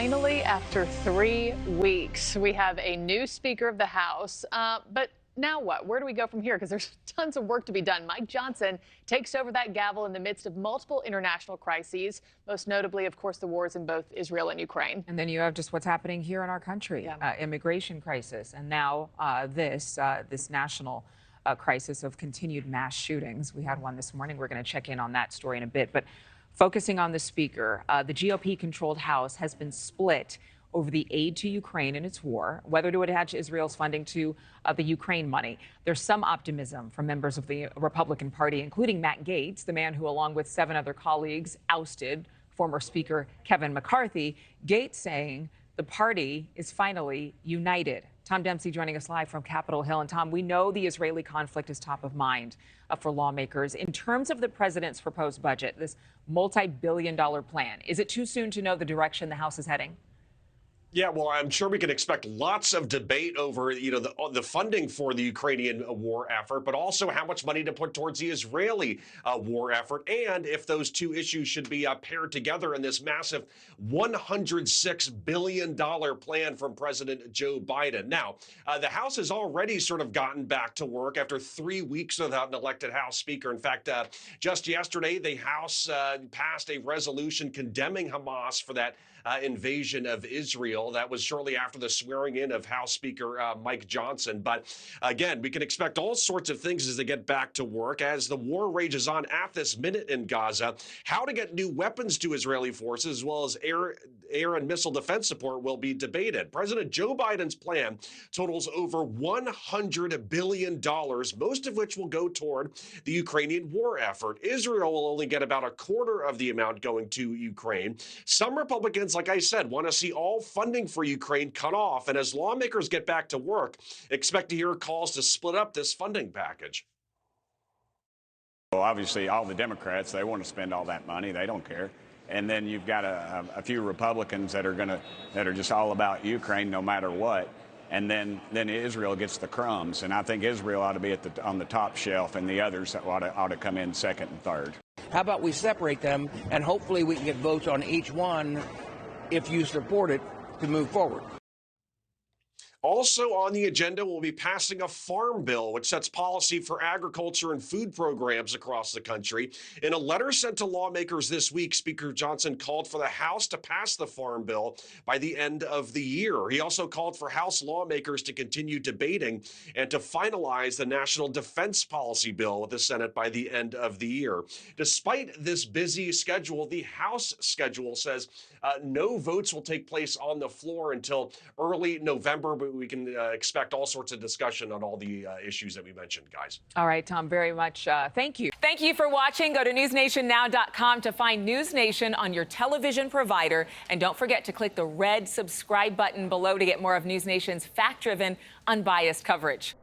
Finally, after 3 weeks, we have a new Speaker of the House. But now what? Where do we go from here? Because there's tons of work to be done. Mike Johnson takes over that gavel in the midst of multiple international crises, most notably, of course, the wars in both Israel and Ukraine. And then you have just what's happening here in our country, immigration crisis, and now this national crisis of continued mass shootings. We had one this morning. We're going to check in on that story in a bit. But focusing on the Speaker, the GOP-controlled House has been split over the aid to Ukraine in its war, whether to attach Israel's funding to the Ukraine money. There's some optimism from members of the Republican Party, including Matt Gaetz, the man who, along with 7 other colleagues, ousted former Speaker Kevin McCarthy. Gaetz saying the party is finally united. Tom Dempsey joining us live from Capitol Hill. And Tom, we know the Israeli conflict is top of mind for lawmakers. In terms of the president's proposed budget, this multi-billion-dollar plan, is it too soon to know the direction the House is heading? Yeah, well, I'm sure we can expect lots of debate over, the funding for the Ukrainian war effort, but also how much money to put towards the Israeli war effort, and if those two issues should be paired together in this massive $106 billion plan from President Joe Biden. Now, the House has already sort of gotten back to work after 3 weeks without an elected House Speaker. In fact, just yesterday, the House passed a resolution condemning Hamas for that invasion of Israel. That was shortly after the swearing in of House Speaker Mike Johnson. But again, we can expect all sorts of things as they get back to work. As the war rages on at this minute in Gaza, how to get new weapons to Israeli forces, as well as air and missile defense support, will be debated. President Joe Biden's plan totals over $100 billion, most of which will go toward the Ukrainian war effort. Israel will only get about a quarter of the amount going to Ukraine. Some Republicans, like I said, want to see all funding for Ukraine cut off. And as lawmakers get back to work, expect to hear calls to split up this funding package. Well, obviously, all the Democrats, they want to spend all that money. They don't care. And then you've got a few Republicans that are just all about Ukraine no matter what. And then Israel gets the crumbs. And I think Israel ought to be on the top shelf, and the others ought to come in second and third. How about we separate them, and hopefully we can get votes on each one if you support it to move forward. Also on the agenda, we'll be passing a farm bill, which sets policy for agriculture and food programs across the country. In a letter sent to lawmakers this week, Speaker Johnson called for the House to pass the farm bill by the end of the year. He also called for House lawmakers to continue debating and to finalize the National Defense Policy Bill with the Senate by the end of the year. Despite this busy schedule, the House schedule says no votes will take place on the floor until early November, but we can expect all sorts of discussion on all the issues that we mentioned, guys. All right, Tom, very much. Thank you. Thank you for watching. Go to newsnationnow.com to find NewsNation on your television provider. And don't forget to click the red subscribe button below to get more of NewsNation's fact-driven, unbiased coverage.